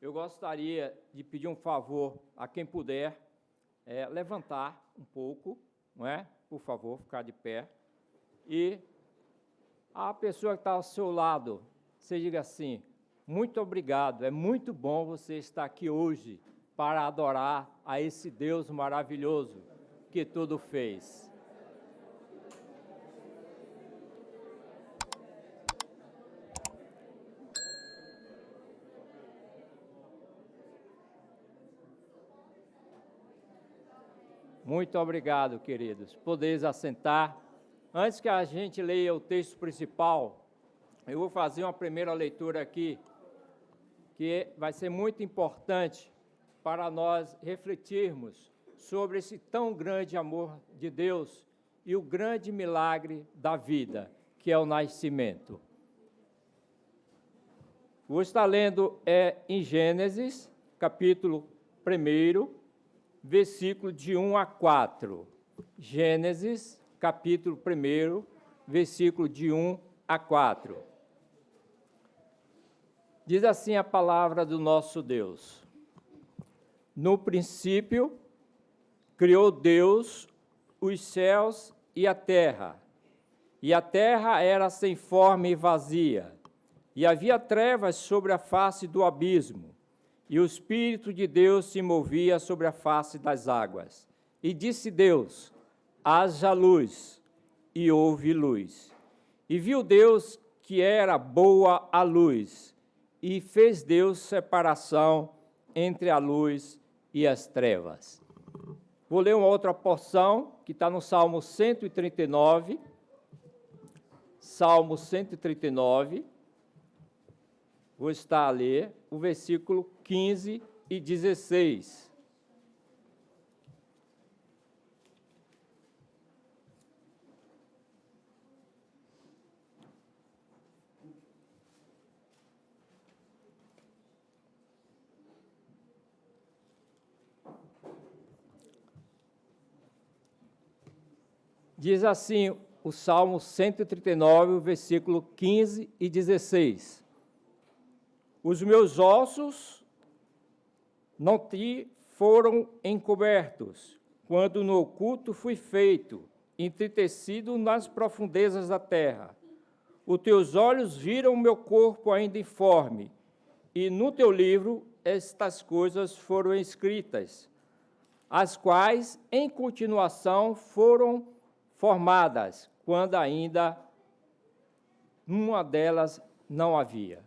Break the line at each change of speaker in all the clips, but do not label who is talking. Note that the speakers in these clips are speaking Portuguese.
eu gostaria de pedir um favor a quem puder levantar um pouco, não é? Por favor, ficar de pé. E a pessoa que está ao seu lado, você diga assim: muito obrigado, é muito bom você estar aqui hoje para adorar a esse Deus maravilhoso que tudo fez. Muito obrigado, queridos. Podeis assentar. Antes que a gente leia o texto principal, eu vou fazer uma primeira leitura aqui, que vai ser muito importante para nós refletirmos sobre esse tão grande amor de Deus e o grande milagre da vida, que é o nascimento. Vou estar lendo em Gênesis, capítulo 1, versículo de 1 a 4. Gênesis, capítulo 1, versículo de 1 a 4. Diz assim a palavra do nosso Deus: no princípio, criou Deus os céus e a terra era sem forma e vazia, e havia trevas sobre a face do abismo, e o Espírito de Deus se movia sobre a face das águas. E disse Deus: haja luz, e houve luz. E viu Deus que era boa a luz, e fez Deus separação entre a luz e as trevas. Vou ler uma outra porção, que está no Salmo 139. Salmo 139. Vou estar a ler o versículo 15 e 16. Diz assim o Salmo 139, o versículo 15 e 16. Os meus ossos não te foram encobertos, quando no oculto fui feito, entretecido nas profundezas da terra. Os teus olhos viram o meu corpo ainda informe, e no teu livro estas coisas foram escritas, as quais, em continuação, foram formadas, quando ainda uma delas não havia.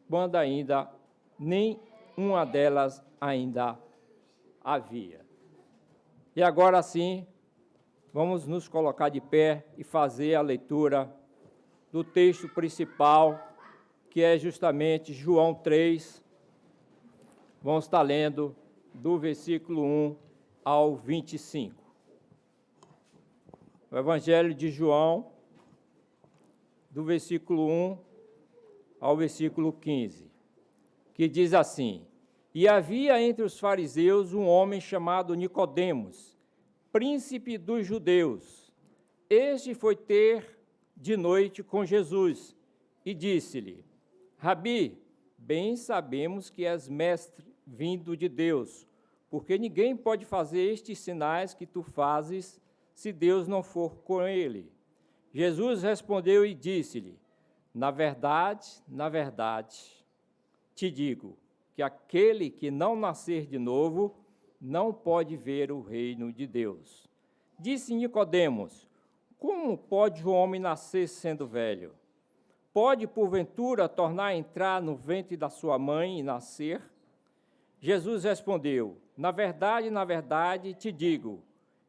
Quando ainda nem uma delas ainda havia. E agora sim, vamos nos colocar de pé e fazer a leitura do texto principal, que é justamente João 3. Vamos estar lendo do versículo 1 ao 25. O Evangelho de João, do versículo 1 ao versículo 15, que diz assim: e havia entre os fariseus um homem chamado Nicodemos, príncipe dos judeus. Este foi ter de noite com Jesus e disse-lhe: Rabi, bem sabemos que és mestre vindo de Deus, porque ninguém pode fazer estes sinais que tu fazes se Deus não for com ele. Jesus respondeu e disse-lhe: na verdade, te digo que aquele que não nascer de novo não pode ver o reino de Deus. Disse Nicodemos: como pode o homem nascer sendo velho? Pode, porventura, tornar a entrar no ventre da sua mãe e nascer? Jesus respondeu: na verdade, te digo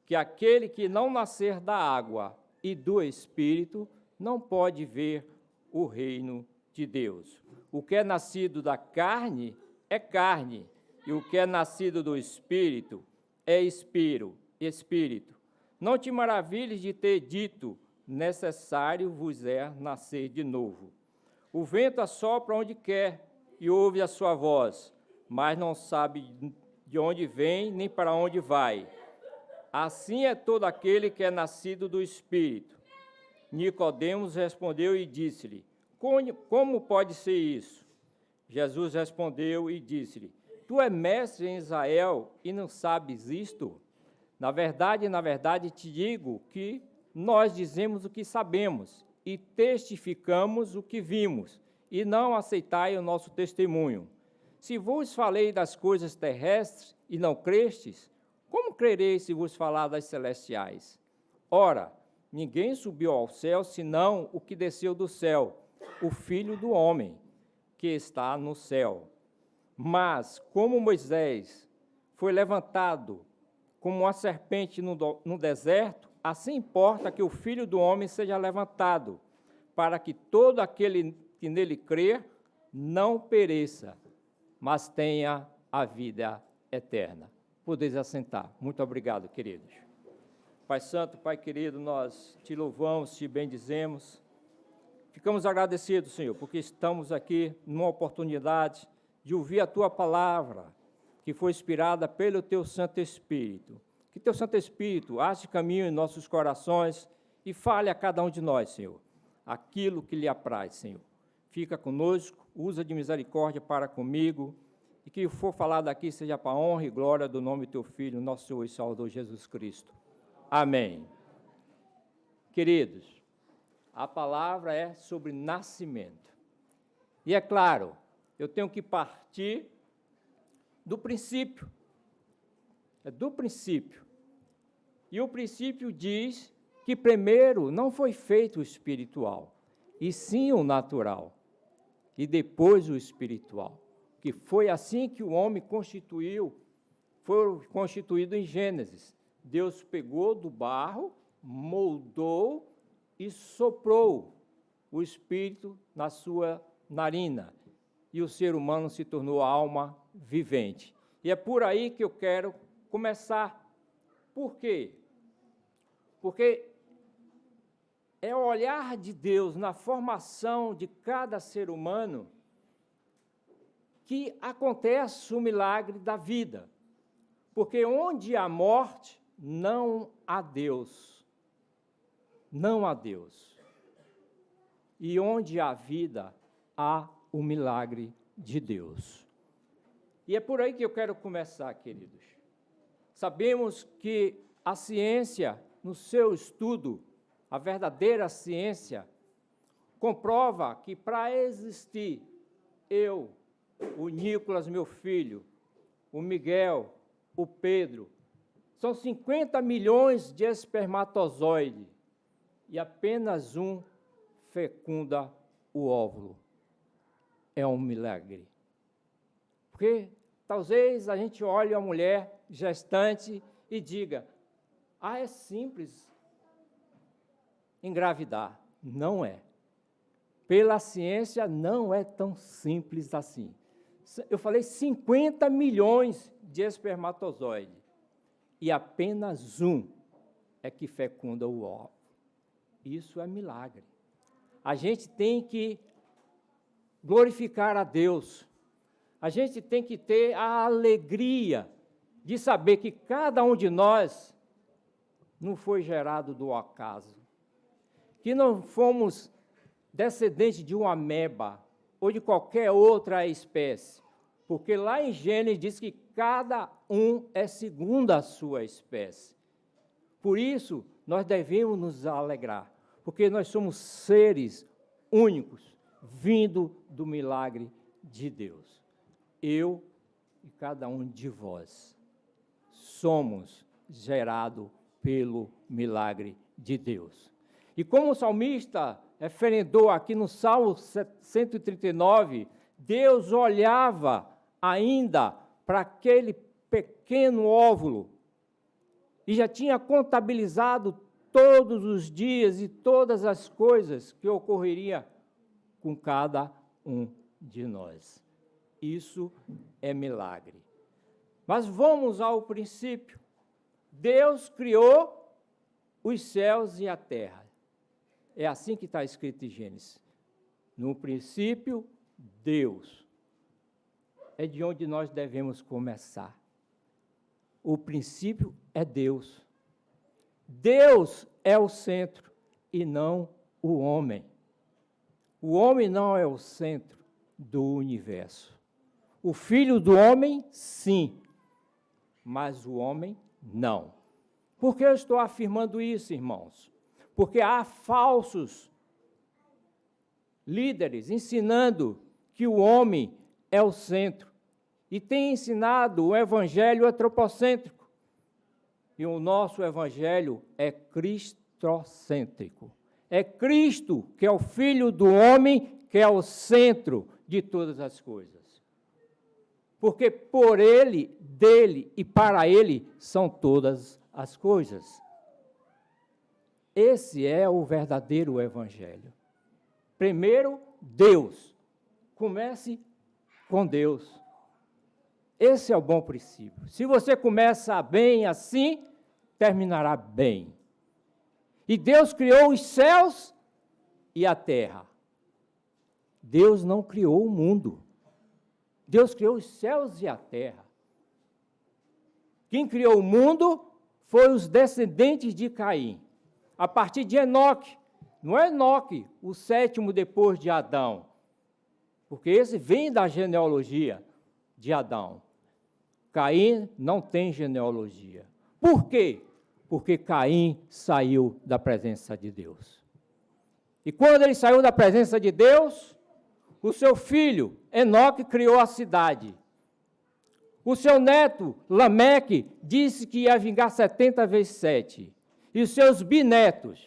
que aquele que não nascer da água e do Espírito não pode ver o reino de Deus. O que é nascido da carne é carne, e o que é nascido do Espírito é espírito. Não te maravilhes de ter dito: necessário vos é nascer de novo. O vento assopra onde quer e ouve a sua voz, mas não sabe de onde vem nem para onde vai. Assim é todo aquele que é nascido do Espírito. Nicodemos respondeu e disse-lhe: como pode ser isso? Jesus respondeu e disse-lhe: Tu és mestre em Israel e não sabes isto? Na verdade, te digo que nós dizemos o que sabemos e testificamos o que vimos, e não aceitai o nosso testemunho. Se vos falei das coisas terrestres e não crestes, como crereis se vos falar das celestiais? Ora, ninguém subiu ao céu, senão o que desceu do céu, o Filho do homem, que está no céu. Mas, como Moisés foi levantado como uma serpente no deserto, assim importa que o Filho do homem seja levantado, para que todo aquele que nele crer não pereça, mas tenha a vida eterna. Podeis assentar. Muito obrigado, queridos. Pai Santo, Pai querido, nós te louvamos, te bendizemos. Ficamos agradecidos, Senhor, porque estamos aqui numa oportunidade de ouvir a Tua palavra, que foi inspirada pelo Teu Santo Espírito. Que Teu Santo Espírito ache caminho em nossos corações e fale a cada um de nós, Senhor, aquilo que lhe apraz, Senhor. Fica conosco, usa de misericórdia para comigo, e que o for falado aqui seja para a honra e glória do nome do Teu Filho, nosso Senhor e Salvador Jesus Cristo. Amém. Queridos, a palavra é sobre nascimento. E é claro, eu tenho que partir do princípio. É do princípio. E o princípio diz que primeiro não foi feito o espiritual, e sim o natural, e depois o espiritual. Que foi assim que o homem foi constituído em Gênesis. Deus pegou do barro, moldou e soprou o espírito na sua narina, e o ser humano se tornou alma vivente. E é por aí que eu quero começar. Por quê? Porque é o olhar de Deus na formação de cada ser humano que acontece o milagre da vida. Porque onde há morte, não há Deus. Não há Deus. E onde há vida, há o milagre de Deus. E é por aí que eu quero começar, queridos. Sabemos que a ciência, no seu estudo, a verdadeira ciência, comprova que para existir eu, o Nicolas, meu filho, o Miguel, o Pedro, são 50 milhões de espermatozoides e apenas um fecunda o óvulo. É um milagre. Porque talvez a gente olhe a mulher gestante e diga: é simples engravidar. Não é. Pela ciência, não é tão simples assim. Eu falei 50 milhões de espermatozoides e apenas um é que fecunda o óvulo. Isso é milagre. A gente tem que glorificar a Deus. A gente tem que ter a alegria de saber que cada um de nós não foi gerado do acaso, que não fomos descendentes de uma ameba ou de qualquer outra espécie, porque lá em Gênesis diz que cada um é segundo a sua espécie. Por isso, nós devemos nos alegrar, porque nós somos seres únicos, vindo do milagre de Deus. Eu e cada um de vós somos gerados pelo milagre de Deus. E como o salmista referendou aqui no Salmo 139, Deus olhava ainda para aquele pequeno óvulo e já tinha contabilizado todos os dias e todas as coisas que ocorreria com cada um de nós. Isso é milagre. Mas vamos ao princípio. Deus criou os céus e a terra. É assim que está escrito em Gênesis. No princípio, Deus. É de onde nós devemos começar. O princípio é Deus. Deus é o centro e não o homem. O homem não é o centro. do universo. O Filho do homem, sim, mas o homem, não. Por que eu estou afirmando isso, irmãos? Porque há falsos líderes ensinando que o homem é o centro e têm ensinado o evangelho antropocêntrico. E o nosso evangelho é cristocêntrico. É Cristo, que é o Filho do homem, que é o centro de todas as coisas. Porque por Ele, dele e para Ele são todas as coisas. Esse é o verdadeiro evangelho. Primeiro, Deus. Comece com Deus. Esse é o bom princípio. Se você começa bem assim, terminará bem. E Deus criou os céus e a terra. Deus não criou o mundo. Deus criou os céus e a terra. Quem criou o mundo foi os descendentes de Caim. A partir de Enoque. Não é Enoque, o sétimo depois de Adão. Porque esse vem da genealogia de Adão. Caim não tem genealogia. Por quê? Porque Caim saiu da presença de Deus. E quando ele saiu da presença de Deus, o seu filho, Enoque, criou a cidade. O seu neto, Lameque, disse que ia vingar 70 vezes 7. E os seus bisnetos,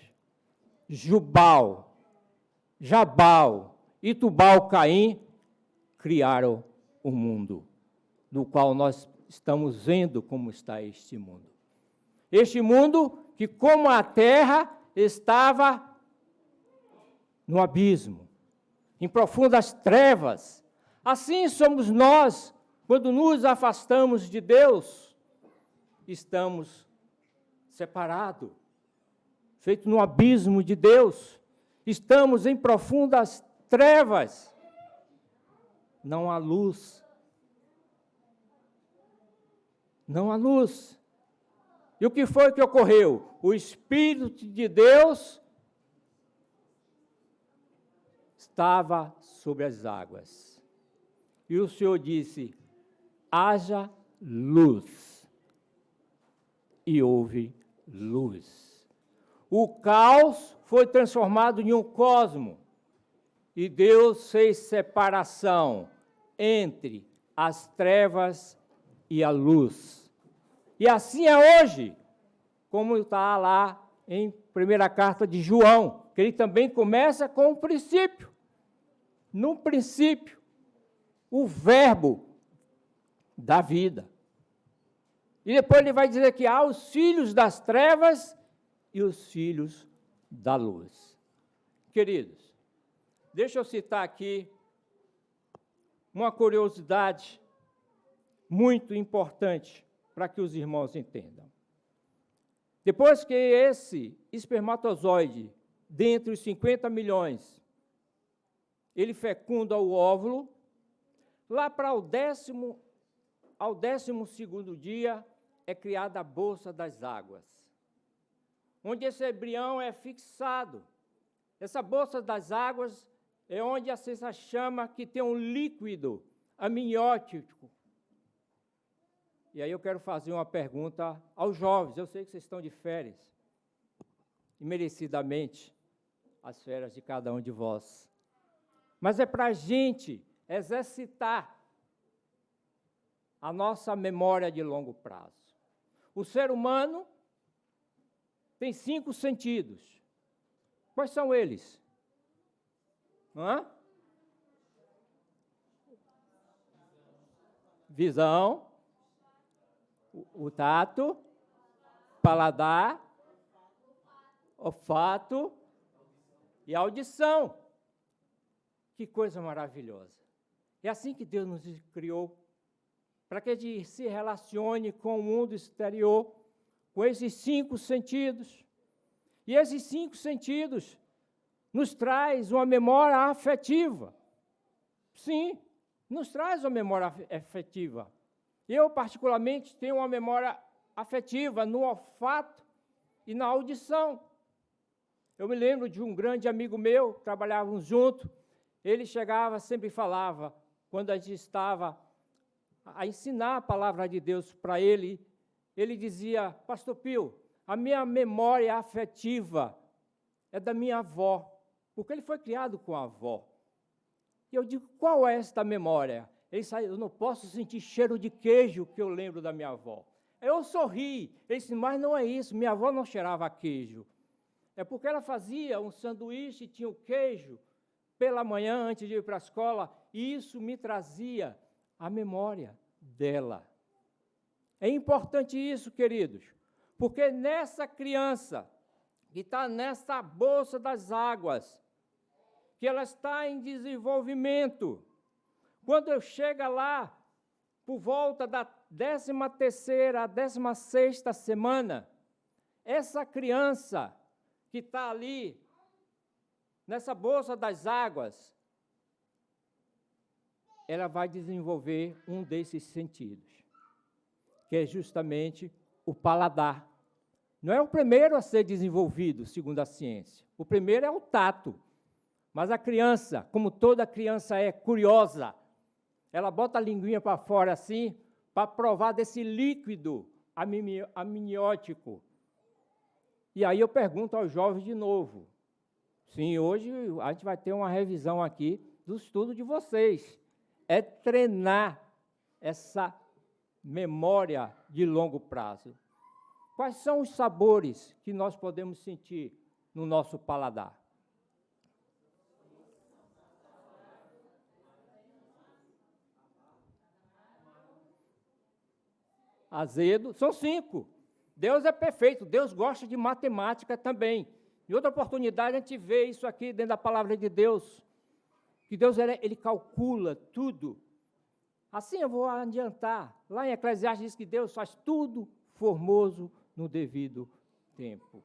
Jubal, Jabal e Tubal-Caim, criaram o mundo, no qual nós estamos vendo como está este mundo. Este mundo que, como a terra, estava no abismo, em profundas trevas. Assim somos nós, quando nos afastamos de Deus, estamos separados, feito no abismo de Deus, estamos em profundas trevas, não há luz. Não há luz. E o que foi que ocorreu? O Espírito de Deus estava sobre as águas. E o Senhor disse: haja luz. E houve luz. O caos foi transformado em um cosmo. E Deus fez separação entre as trevas e a luz. E assim é hoje, como está lá em primeira carta de João, que ele também começa com o princípio. No princípio, o verbo da vida. E depois ele vai dizer que há os filhos das trevas e os filhos da luz. Queridos, deixa eu citar aqui uma curiosidade muito importante para que os irmãos entendam. Depois que esse espermatozoide, dentre os 50 milhões, ele fecunda o óvulo, lá para ao 12º dia é criada a bolsa das águas, onde esse embrião é fixado. Essa bolsa das águas é onde a ciência chama que tem um líquido amniótico. E aí eu quero fazer uma pergunta aos jovens. Eu sei que vocês estão de férias, e merecidamente as férias de cada um de vós. Mas é para a gente exercitar a nossa memória de longo prazo. O ser humano tem 5 sentidos. Quais são eles? Visão, o tato, paladar, olfato e audição. Que coisa maravilhosa. É assim que Deus nos criou, para que a gente se relacione com o mundo exterior, com esses 5 sentidos. E esses 5 sentidos nos traz uma memória afetiva. Sim, nos traz uma memória afetiva. Eu, particularmente, tenho uma memória afetiva no olfato e na audição. Eu me lembro de um grande amigo meu, trabalhávamos juntos, Ele chegava, sempre falava, quando a gente estava a ensinar a palavra de Deus para ele, ele dizia: Pastor Pio, a minha memória afetiva é da minha avó, porque ele foi criado com a avó. E eu digo: qual é esta memória? Ele disse: eu não posso sentir cheiro de queijo que eu lembro da minha avó. Eu sorri. Ele disse: mas não é isso, minha avó não cheirava a queijo. É porque ela fazia um sanduíche, tinha o queijo, pela manhã, antes de ir para a escola, e isso me trazia a memória dela. É importante isso, queridos, porque nessa criança que está nessa bolsa das águas, que ela está em desenvolvimento, quando eu chego lá, por volta da 13ª, 16ª semana, essa criança que está ali, nessa bolsa das águas, ela vai desenvolver um desses sentidos, que é justamente o paladar. Não é o primeiro a ser desenvolvido, segundo a ciência. O primeiro é o tato. Mas a criança, como toda criança é curiosa, ela bota a linguinha para fora assim, para provar desse líquido amniótico. E aí eu pergunto aos jovens de novo. Sim, hoje a gente vai ter uma revisão aqui do estudo de vocês. É treinar essa memória de longo prazo. Quais são os sabores que nós podemos sentir no nosso paladar? Azedo, são 5. Deus é perfeito, Deus gosta de matemática também. Em outra oportunidade, a gente vê isso aqui dentro da palavra de Deus, que Deus ele calcula tudo. Assim eu vou adiantar. Lá em Eclesiastes diz que Deus faz tudo formoso no devido tempo.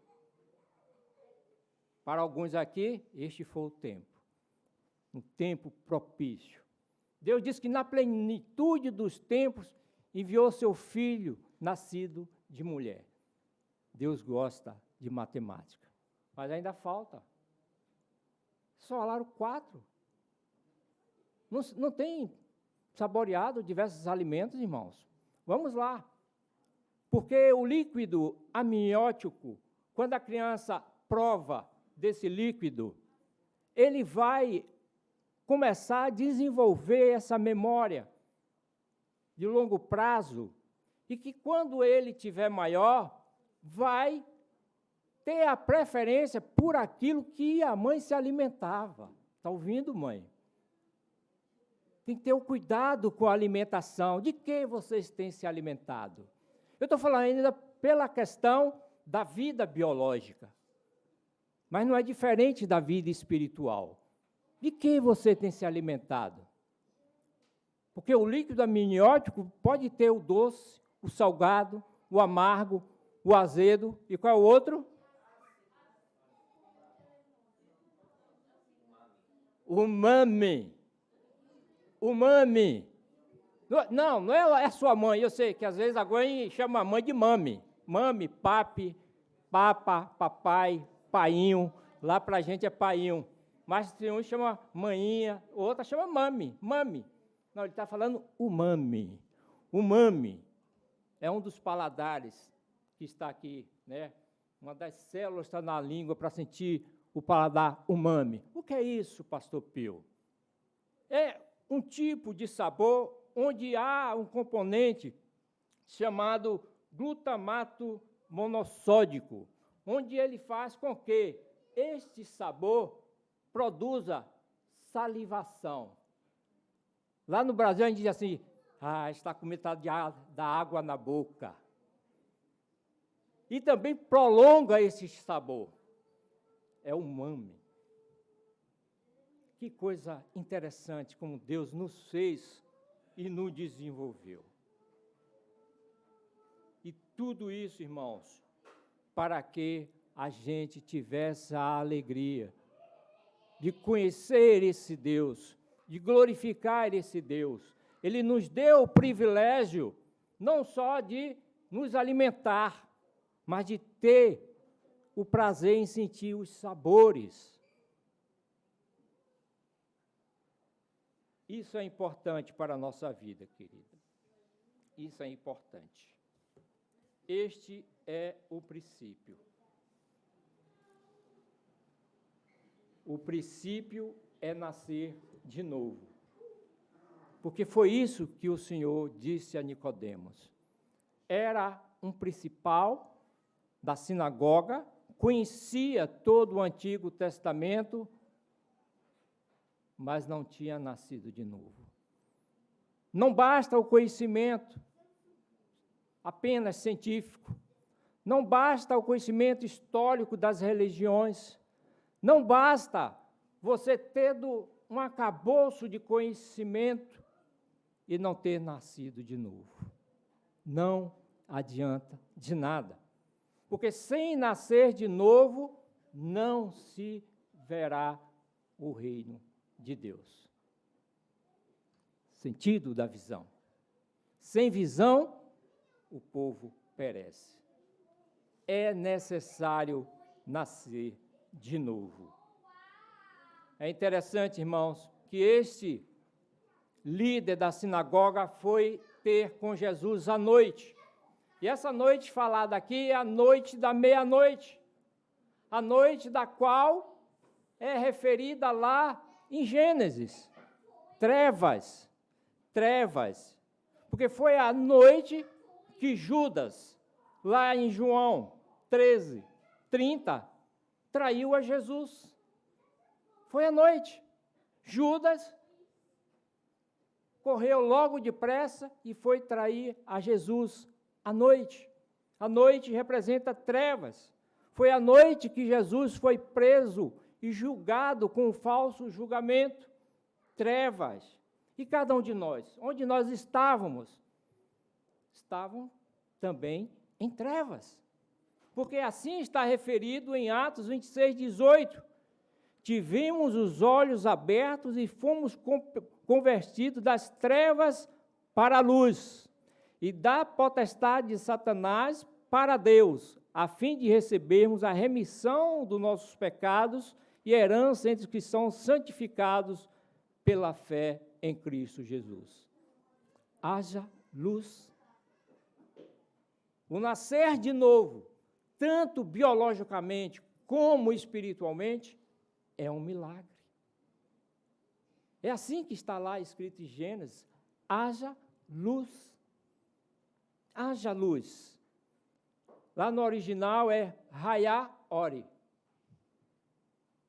Para alguns aqui, este foi o tempo. Um tempo propício. Deus diz que na plenitude dos tempos enviou seu filho, nascido de mulher. Deus gosta de matemática. Mas ainda falta. Só falaram 4. Não tem saboreado diversos alimentos, irmãos. Vamos lá. Porque o líquido amniótico, quando a criança prova desse líquido, ele vai começar a desenvolver essa memória de longo prazo, e que quando ele tiver maior, vai ter a preferência por aquilo que a mãe se alimentava. Está ouvindo, mãe? Tem que ter o cuidado com a alimentação. De que vocês têm se alimentado? Eu estou falando ainda pela questão da vida biológica, mas não é diferente da vida espiritual. De que você tem se alimentado? Porque o líquido amniótico pode ter o doce, o salgado, o amargo, o azedo, e qual é o outro? Umami. Umami. Não é a sua mãe, eu sei que às vezes alguém chama a mãe de mami. Mami, papi, papa, papai, painho, lá para a gente é painho. Mas tem um chama maninha, outra chama mami, mami. Não, ele está falando umami. Umami é um dos paladares que está aqui, né? Uma das células está na língua para sentir o paladar umami. O que é isso, pastor Pio? É um tipo de sabor onde há um componente chamado glutamato monossódico, onde ele faz com que este sabor produza salivação. Lá no Brasil a gente diz assim: está com metade da água na boca. E também prolonga esse sabor. É umami. Que coisa interessante como Deus nos fez e nos desenvolveu. E tudo isso, irmãos, para que a gente tivesse a alegria de conhecer esse Deus, de glorificar esse Deus. Ele nos deu o privilégio não só de nos alimentar, mas de ter o prazer em sentir os sabores. Isso é importante para a nossa vida, querida. Isso é importante. Este é o princípio. O princípio é nascer de novo. Porque foi isso que o Senhor disse a Nicodemos. Era um principal da sinagoga, conhecia todo o Antigo Testamento, mas não tinha nascido de novo. Não basta o conhecimento apenas científico, não basta o conhecimento histórico das religiões, não basta você ter um arcabouço de conhecimento e não ter nascido de novo. Não adianta de nada. Porque sem nascer de novo, não se verá o reino de Deus. Sentido da visão. Sem visão, o povo perece. É necessário nascer de novo. É interessante, irmãos, que este líder da sinagoga foi ter com Jesus à noite. E essa noite falada aqui é a noite da meia-noite, a noite da qual é referida lá em Gênesis. Trevas, porque foi a noite que Judas, lá em João 13, 30, traiu a Jesus. Foi a noite. Judas correu logo depressa e foi trair a Jesus à noite. A noite representa trevas. Foi a noite que Jesus foi preso e julgado com um falso julgamento. Trevas. E cada um de nós, onde nós estávamos? Estavam também em trevas. Porque assim está referido em Atos 26, 18. Tivemos os olhos abertos e fomos convertidos das trevas para a luz, e da potestade de Satanás para Deus, a fim de recebermos a remissão dos nossos pecados e herança entre os que são santificados pela fé em Cristo Jesus. Haja luz. O nascer de novo, tanto biologicamente como espiritualmente, é um milagre. É assim que está lá escrito em Gênesis: haja luz. Haja luz. Lá no original é Hayá Ori,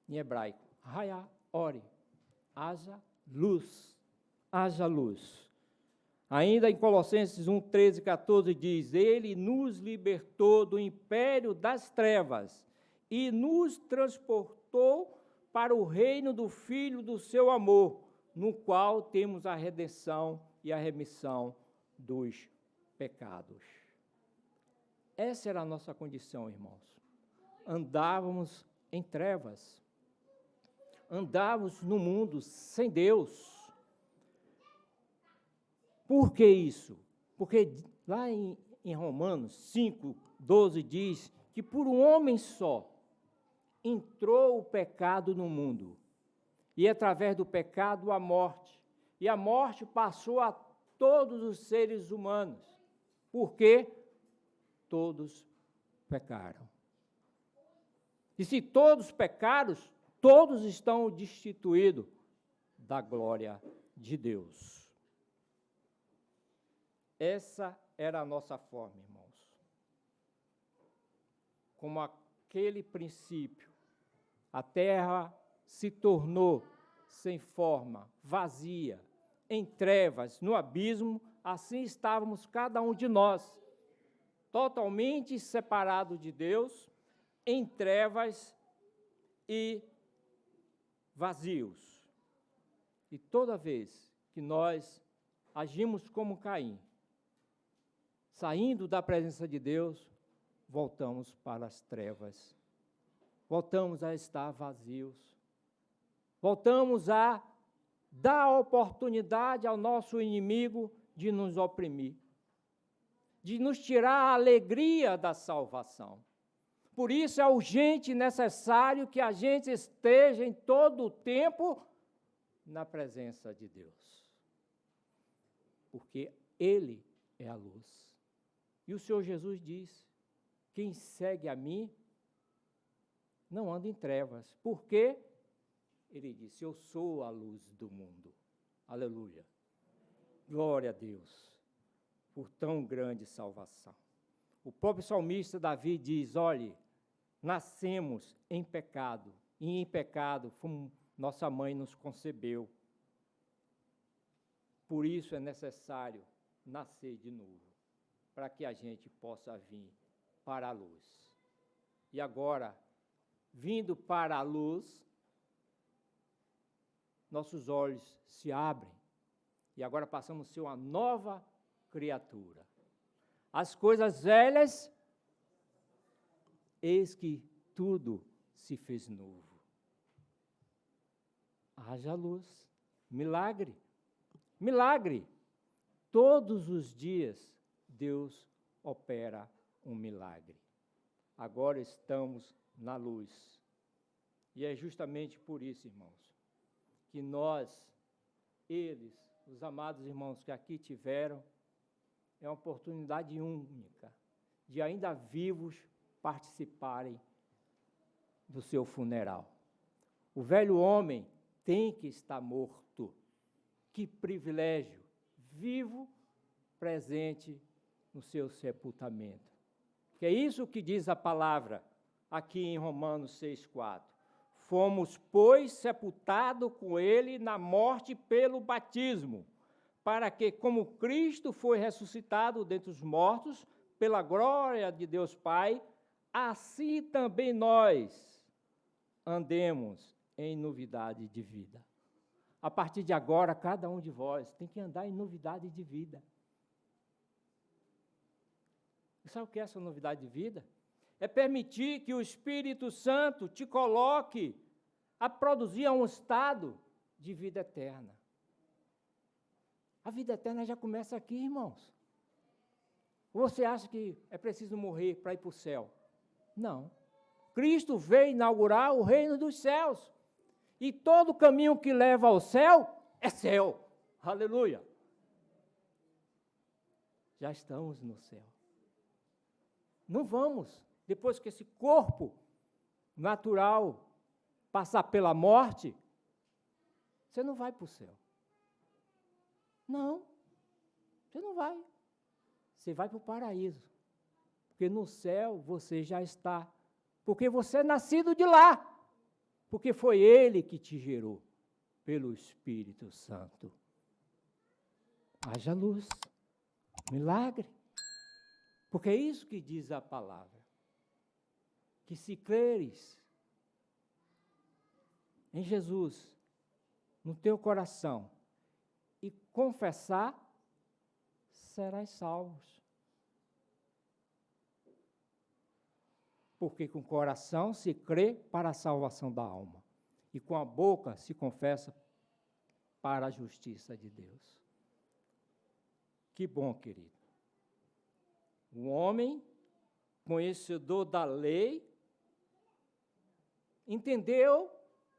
em hebraico. Hayá Ori. Haja luz. Haja luz. Ainda em Colossenses 1, 13 e 14 diz: Ele nos libertou do império das trevas e nos transportou para o reino do Filho do seu amor, no qual temos a redenção e a remissão dos pecados. Essa era a nossa condição, irmãos. Andávamos em trevas. Andávamos no mundo sem Deus. Por que isso? Porque lá em Romanos 5, 12 diz que por um homem só entrou o pecado no mundo, e através do pecado a morte, e a morte passou a todos os seres humanos, porque todos pecaram. E se todos pecaram, todos estão destituídos da glória de Deus. Essa era a nossa forma, irmãos. Como aquele princípio, a terra se tornou sem forma, vazia, em trevas, no abismo, assim estávamos cada um de nós, totalmente separado de Deus, em trevas e vazios. E toda vez que nós agimos como Caim, saindo da presença de Deus, voltamos para as trevas, voltamos a estar vazios, voltamos a dar oportunidade ao nosso inimigo de nos oprimir, de nos tirar a alegria da salvação. Por isso é urgente e necessário que a gente esteja em todo o tempo na presença de Deus. Porque Ele é a luz. E o Senhor Jesus diz, quem segue a mim não anda em trevas. Por quê? Ele disse, eu sou a luz do mundo. Aleluia. Glória a Deus por tão grande salvação. O próprio salmista Davi diz, olhe, nascemos em pecado, e em pecado nossa mãe nos concebeu. Por isso é necessário nascer de novo, para que a gente possa vir para a luz. E agora, vindo para a luz, nossos olhos se abrem, e agora passamos a ser uma nova criatura. As coisas velhas, eis que tudo se fez novo. Haja luz, milagre, milagre. Todos os dias Deus opera um milagre. Agora estamos na luz. E é justamente por isso, irmãos, que nós, eles, os amados irmãos que aqui tiveram, é uma oportunidade única de ainda vivos participarem do seu funeral. O velho homem tem que estar morto. Que privilégio, vivo, presente no seu sepultamento. Que é isso que diz a palavra aqui em Romanos 6,4. Fomos, pois, sepultados com ele na morte pelo batismo, para que, como Cristo foi ressuscitado dentre os mortos, pela glória de Deus Pai, assim também nós andemos em novidade de vida. A partir de agora, cada um de vós tem que andar em novidade de vida. E sabe o que é essa novidade de vida? É permitir que o Espírito Santo te coloque a produzir um estado de vida eterna. A vida eterna já começa aqui, irmãos. Você acha que é preciso morrer para ir para o céu? Não. Cristo veio inaugurar o reino dos céus. E todo caminho que leva ao céu é céu. Aleluia. Já estamos no céu. Não vamos, depois que esse corpo natural passar pela morte, você não vai para o céu. Não, você não vai. Você vai para o paraíso. Porque no céu você já está. Porque você é nascido de lá. Porque foi Ele que te gerou, pelo Espírito Santo. Haja luz, milagre. Porque é isso que diz a palavra. Que se creres em Jesus, no teu coração, e confessar, serás salvos. Porque com o coração se crê para a salvação da alma, e com a boca se confessa para a justiça de Deus. Que bom, querido. O homem, conhecedor da lei, entendeu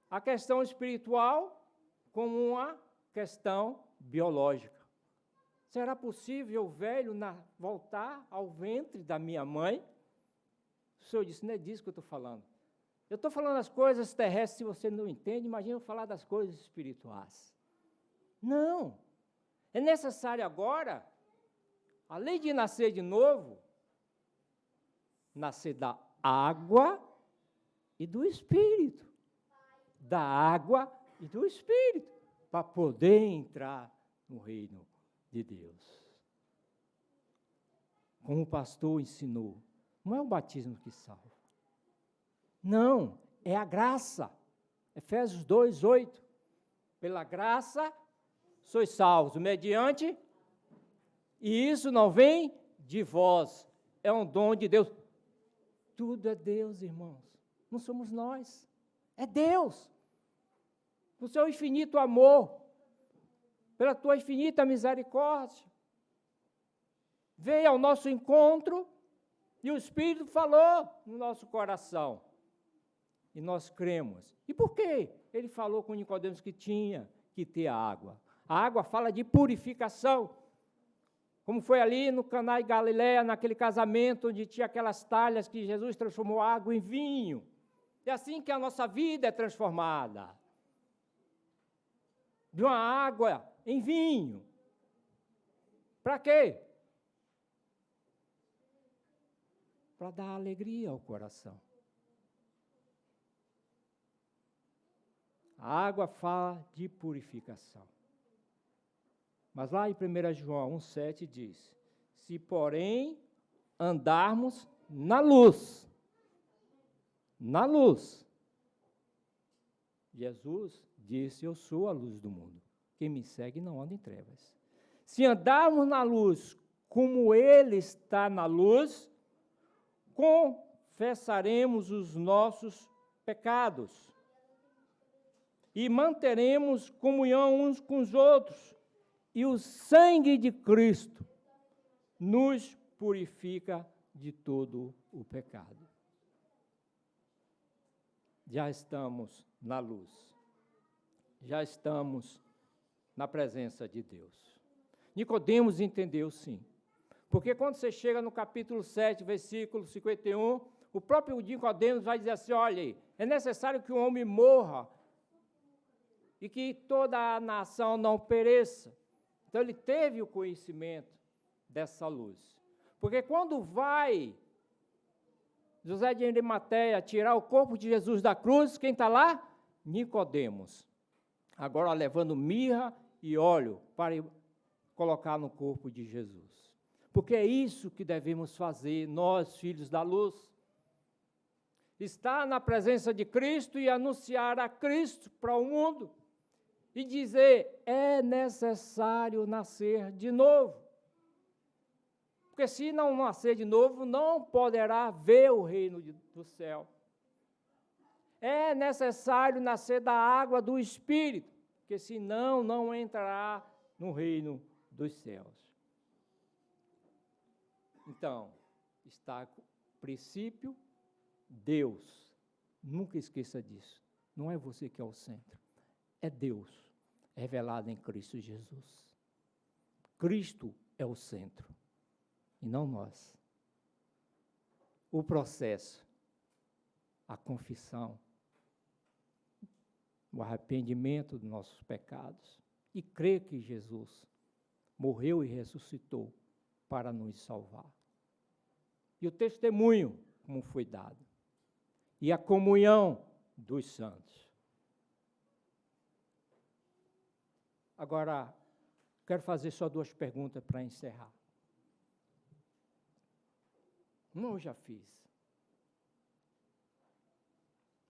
a questão espiritual como uma questão biológica. Será possível o velho voltar ao ventre da minha mãe? O Senhor disse, não é disso que eu estou falando. Eu estou falando das coisas terrestres, se você não entende, imagina eu falar das coisas espirituais. Não. É necessário agora, além de nascer de novo, nascer da água e do Espírito. Da água e do Espírito, para poder entrar no reino de Deus. Como o pastor ensinou, não é o batismo que salva. Não, é a graça. Efésios 2:8. Pela graça sois salvos, mediante, e isso não vem de vós, é um dom de Deus. Tudo é Deus, irmãos. Não somos nós, é Deus. O seu infinito amor, pela tua infinita misericórdia, veio ao nosso encontro e o Espírito falou no nosso coração. E nós cremos. E por quê? Ele falou com Nicodemos que tinha que ter a água. A água fala de purificação. Como foi ali no Caná de Galileia, naquele casamento onde tinha aquelas talhas que Jesus transformou a água em vinho. É assim que a nossa vida é transformada. De uma água em vinho. Para quê? Para dar alegria ao coração. A água fala de purificação. Mas lá em 1 João 1,7 diz: se porém andarmos na luz, Jesus disse: eu sou a luz do mundo. Quem me segue não anda em trevas. Se andarmos na luz como Ele está na luz, confessaremos os nossos pecados e manteremos comunhão uns com os outros, e o sangue de Cristo nos purifica de todo o pecado. Já estamos na luz, já estamos na presença de Deus. Nicodemos entendeu sim, porque quando você chega no capítulo 7, versículo 51, o próprio Nicodemos vai dizer assim: olha, é necessário que o homem morra e que toda a nação não pereça. Então ele teve o conhecimento dessa luz. Porque quando vai José de Arimateia tirar o corpo de Jesus da cruz, quem está lá? Nicodemos. Agora levando mirra e óleo para colocar no corpo de Jesus. Porque é isso que devemos fazer, nós, filhos da luz. Estar na presença de Cristo e anunciar a Cristo para o mundo. E dizer: é necessário nascer de novo. Porque se não nascer de novo, não poderá ver o reino do céu. É necessário nascer da água do Espírito, porque senão não entrará no reino dos céus. Então, está princípio, Deus. Nunca esqueça disso. Não é você que é o centro. É Deus revelado em Cristo Jesus. Cristo é o centro, e não nós. O processo, a confissão, o arrependimento dos nossos pecados e crer que Jesus morreu e ressuscitou para nos salvar. E o testemunho, como foi dado, e a comunhão dos santos. Agora, quero fazer só 2 perguntas para encerrar. Uma eu já fiz.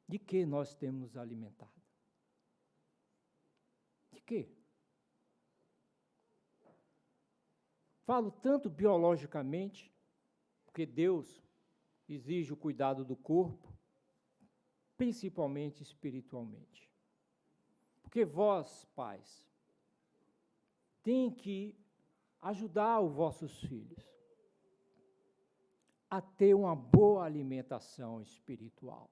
De que nós temos nos alimentado? De quê? Falo tanto biologicamente, porque Deus exige o cuidado do corpo, principalmente espiritualmente. Porque vós, pais, tem que ajudar os vossos filhos a ter uma boa alimentação espiritual.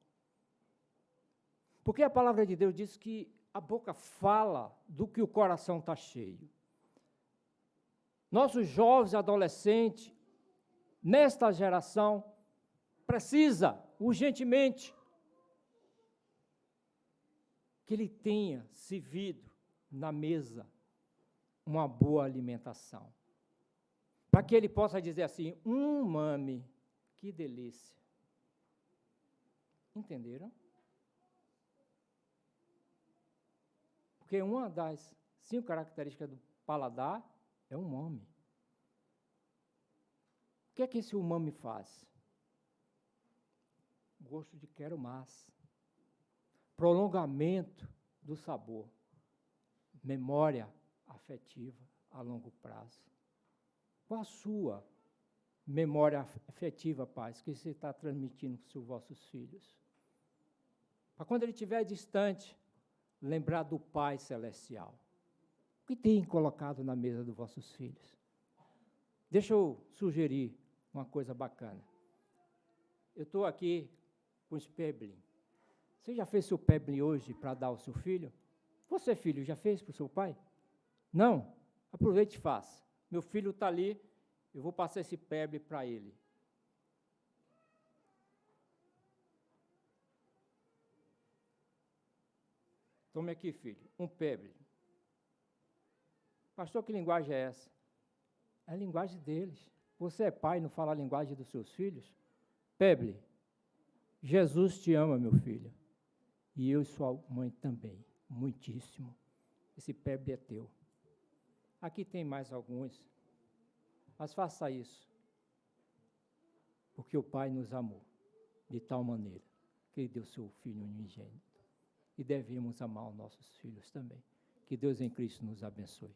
Porque a palavra de Deus diz que a boca fala do que o coração está cheio. Nossos jovens adolescentes, nesta geração, precisa urgentemente que ele tenha servido na mesa uma boa alimentação. Para que ele possa dizer assim: mami, que delícia. Entenderam? Porque uma das 5 características do paladar é o umami. O que é que esse umami faz? Gosto de quero mais. Prolongamento do sabor. Memória afetiva a longo prazo. Qual a sua memória afetiva, pais, que você está transmitindo para os vossos filhos? Para quando ele estiver distante, lembrar do Pai Celestial. O que tem colocado na mesa dos vossos filhos? Deixa eu sugerir uma coisa bacana. Eu estou aqui com os Peblin. Você já fez seu Peblin hoje para dar ao seu filho? Você, filho, já fez para o seu pai? Não? Aproveite e faça. Meu filho está ali, eu vou passar esse pebre para ele. Tome aqui, filho, um pebre. Pastor, que linguagem é essa? É a linguagem deles. Você é pai e não fala a linguagem dos seus filhos? Pebre, Jesus te ama, meu filho. E eu e sua mãe também, muitíssimo. Esse pebre é teu. Aqui tem mais alguns, mas faça isso, porque o Pai nos amou de tal maneira que Ele deu seu Filho unigênito. E devemos amar os nossos filhos também. Que Deus em Cristo nos abençoe.